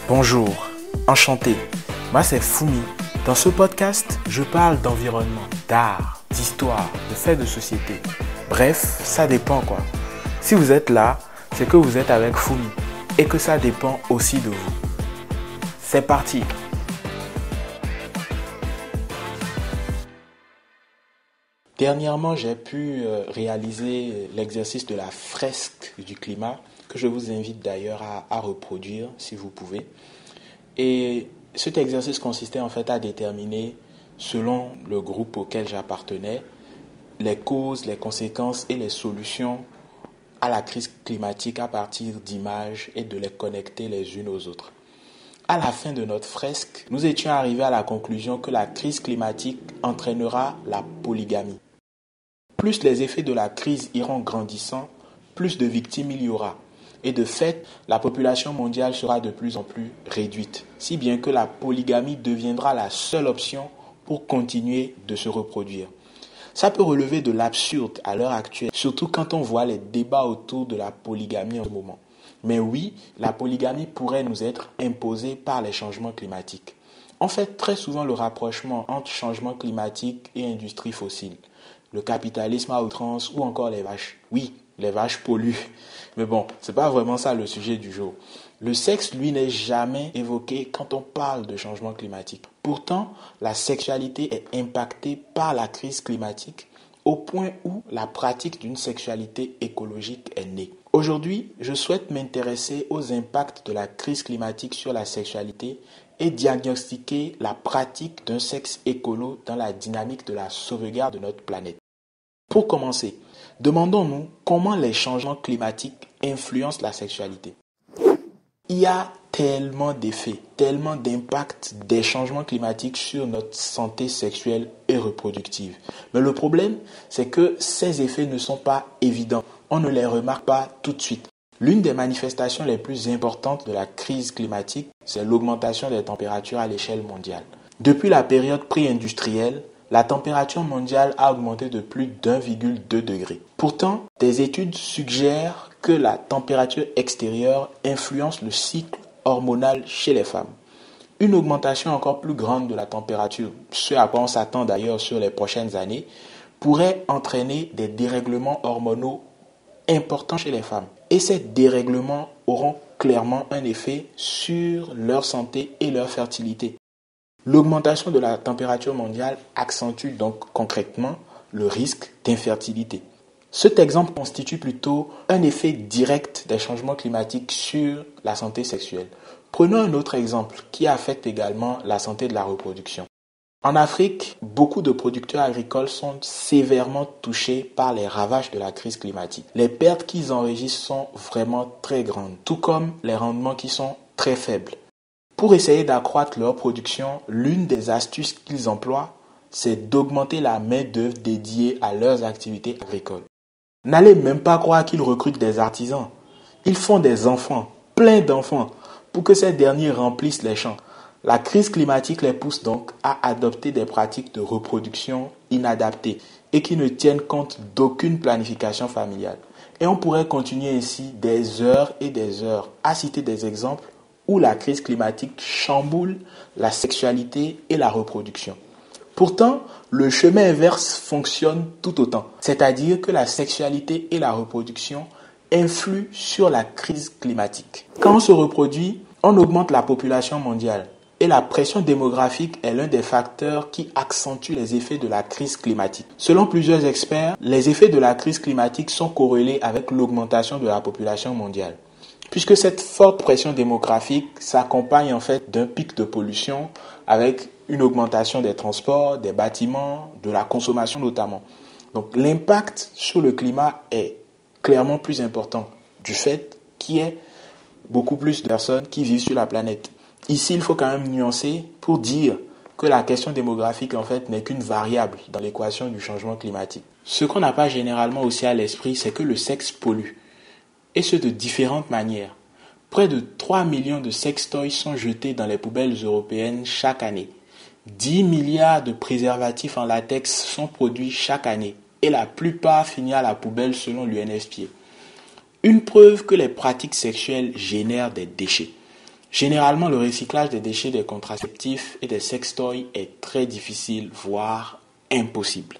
Bonjour, enchanté. Moi c'est Fumi. Dans ce podcast, je parle d'environnement, d'art, d'histoire, de faits de société. Bref, ça dépend quoi. Si vous êtes là, c'est que vous êtes avec Fumi et que ça dépend aussi de vous. C'est parti. Dernièrement, j'ai pu réaliser l'exercice de la fresque du climat que je vous invite d'ailleurs à reproduire si vous pouvez. Et cet exercice consistait en fait à déterminer, selon le groupe auquel j'appartenais, les causes, les conséquences et les solutions à la crise climatique à partir d'images et de les connecter les unes aux autres. À la fin de notre fresque, nous étions arrivés à la conclusion que la crise climatique entraînera la polygamie. Plus les effets de la crise iront grandissant, plus de victimes il y aura. Et de fait, la population mondiale sera de plus en plus réduite, si bien que la polygamie deviendra la seule option pour continuer de se reproduire. Ça peut relever de l'absurde à l'heure actuelle, surtout quand on voit les débats autour de la polygamie en ce moment. Mais oui, la polygamie pourrait nous être imposée par les changements climatiques. On fait très souvent le rapprochement entre changement climatique et industrie fossile. Le capitalisme à outrance ou encore les vaches. Oui, les vaches polluent. Mais bon, c'est pas vraiment ça le sujet du jour. Le sexe, lui, n'est jamais évoqué quand on parle de changement climatique. Pourtant, la sexualité est impactée par la crise climatique au point où la pratique d'une sexualité écologique est née. Aujourd'hui, je souhaite m'intéresser aux impacts de la crise climatique sur la sexualité et diagnostiquer la pratique d'un sexe écolo dans la dynamique de la sauvegarde de notre planète. Pour commencer, demandons-nous comment les changements climatiques influencent la sexualité. Il y a tellement d'effets, tellement d'impacts des changements climatiques sur notre santé sexuelle et reproductive. Mais le problème, c'est que ces effets ne sont pas évidents. On ne les remarque pas tout de suite. L'une des manifestations les plus importantes de la crise climatique, c'est l'augmentation des températures à l'échelle mondiale. Depuis la période pré-industrielle, la température mondiale a augmenté de plus d'1,2 degré. Pourtant, des études suggèrent que la température extérieure influence le cycle hormonal chez les femmes. Une augmentation encore plus grande de la température, ce à quoi on s'attend d'ailleurs sur les prochaines années, pourrait entraîner des dérèglements hormonaux importants chez les femmes. Et ces dérèglements auront clairement un effet sur leur santé et leur fertilité. L'augmentation de la température mondiale accentue donc concrètement le risque d'infertilité. Cet exemple constitue plutôt un effet direct des changements climatiques sur la santé sexuelle. Prenons un autre exemple qui affecte également la santé de la reproduction. En Afrique, beaucoup de producteurs agricoles sont sévèrement touchés par les ravages de la crise climatique. Les pertes qu'ils enregistrent sont vraiment très grandes, tout comme les rendements qui sont très faibles. Pour essayer d'accroître leur production, l'une des astuces qu'ils emploient, c'est d'augmenter la main-d'œuvre dédiée à leurs activités agricoles. N'allez même pas croire qu'ils recrutent des artisans. Ils font des enfants, plein d'enfants, pour que ces derniers remplissent les champs. La crise climatique les pousse donc à adopter des pratiques de reproduction inadaptées et qui ne tiennent compte d'aucune planification familiale. Et on pourrait continuer ainsi des heures et des heures à citer des exemples où la crise climatique chamboule la sexualité et la reproduction. Pourtant, le chemin inverse fonctionne tout autant, c'est-à-dire que la sexualité et la reproduction influent sur la crise climatique. Quand on se reproduit, on augmente la population mondiale et la pression démographique est l'un des facteurs qui accentue les effets de la crise climatique. Selon plusieurs experts, les effets de la crise climatique sont corrélés avec l'augmentation de la population mondiale. Puisque cette forte pression démographique s'accompagne en fait d'un pic de pollution avec une augmentation des transports, des bâtiments, de la consommation notamment. Donc l'impact sur le climat est clairement plus important du fait qu'il y ait beaucoup plus de personnes qui vivent sur la planète. Ici, il faut quand même nuancer pour dire que la question démographique en fait n'est qu'une variable dans l'équation du changement climatique. Ce qu'on n'a pas généralement aussi à l'esprit, c'est que le sexe pollue. Et ce de différentes manières. Près de 3 millions de sextoys sont jetés dans les poubelles européennes chaque année. 10 milliards de préservatifs en latex sont produits chaque année et la plupart finissent à la poubelle selon l'UNFPA. Une preuve que les pratiques sexuelles génèrent des déchets. Généralement, le recyclage des déchets des contraceptifs et des sextoys est très difficile, voire impossible.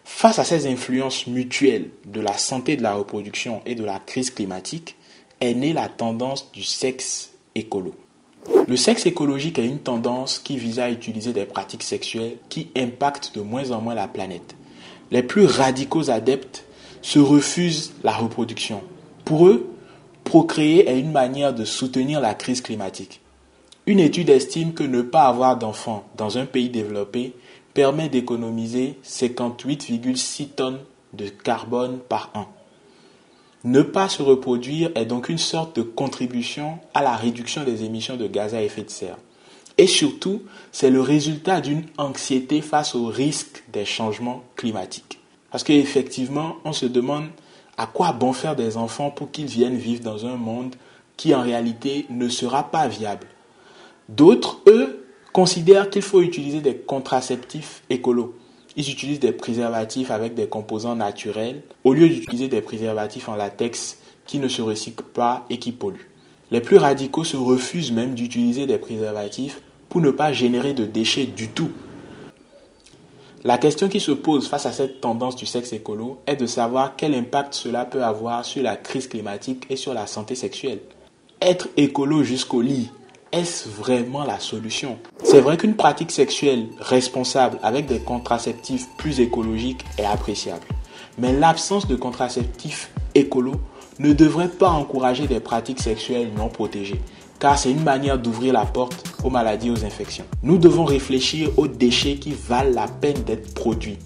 Face à ces influences mutuelles de la santé de la reproduction et de la crise climatique, est née la tendance du sexe écolo. Le sexe écologique est une tendance qui vise à utiliser des pratiques sexuelles qui impactent de moins en moins la planète. Les plus radicaux adeptes se refusent la reproduction. Pour eux, procréer est une manière de soutenir la crise climatique. Une étude estime que ne pas avoir d'enfants dans un pays développé permet d'économiser 58,6 tonnes de carbone par an. Ne pas se reproduire est donc une sorte de contribution à la réduction des émissions de gaz à effet de serre. Et surtout, c'est le résultat d'une anxiété face au risque des changements climatiques. Parce qu'effectivement, on se demande à quoi bon faire des enfants pour qu'ils viennent vivre dans un monde qui en réalité ne sera pas viable. D'autres, eux, considèrent qu'il faut utiliser des contraceptifs écolos. Ils utilisent des préservatifs avec des composants naturels au lieu d'utiliser des préservatifs en latex qui ne se recyclent pas et qui polluent. Les plus radicaux se refusent même d'utiliser des préservatifs pour ne pas générer de déchets du tout. La question qui se pose face à cette tendance du sexe écolo est de savoir quel impact cela peut avoir sur la crise climatique et sur la santé sexuelle. Être écolo jusqu'au lit, est-ce vraiment la solution? C'est vrai qu'une pratique sexuelle responsable avec des contraceptifs plus écologiques est appréciable. Mais l'absence de contraceptifs écolos ne devrait pas encourager des pratiques sexuelles non protégées, car c'est une manière d'ouvrir la porte aux maladies et aux infections. Nous devons réfléchir aux déchets qui valent la peine d'être produits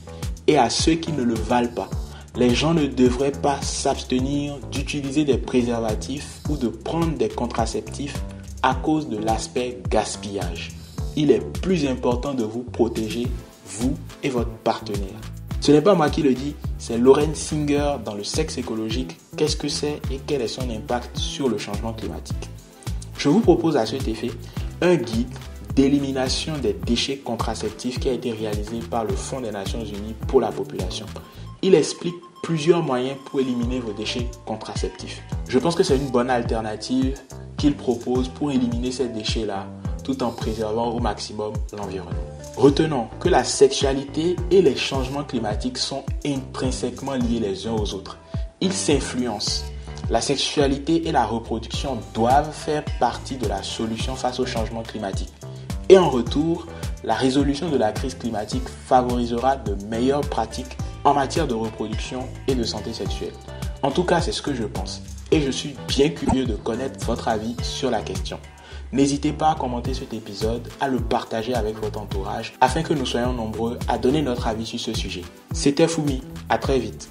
et à ceux qui ne le valent pas. Les gens ne devraient pas s'abstenir d'utiliser des préservatifs ou de prendre des contraceptifs à cause de l'aspect gaspillage. Il est plus important de vous protéger, vous et votre partenaire. Ce n'est pas moi qui le dis, c'est Lauren Singer dans Le sexe écologique. Qu'est-ce que c'est et quel est son impact sur le changement climatique? Je vous propose à cet effet un guide d'élimination des déchets contraceptifs qui a été réalisé par le Fonds des Nations Unies pour la population. Il explique plusieurs moyens pour éliminer vos déchets contraceptifs. Je pense que c'est une bonne alternative qu'il propose pour éliminer ces déchets-là tout en préservant au maximum l'environnement. Retenons que la sexualité et les changements climatiques sont intrinsèquement liés les uns aux autres. Ils s'influencent. La sexualité et la reproduction doivent faire partie de la solution face au changement climatique. Et en retour, la résolution de la crise climatique favorisera de meilleures pratiques en matière de reproduction et de santé sexuelle. En tout cas, c'est ce que je pense. Et je suis bien curieux de connaître votre avis sur la question. N'hésitez pas à commenter cet épisode, à le partager avec votre entourage afin que nous soyons nombreux à donner notre avis sur ce sujet. C'était Fumi, à très vite.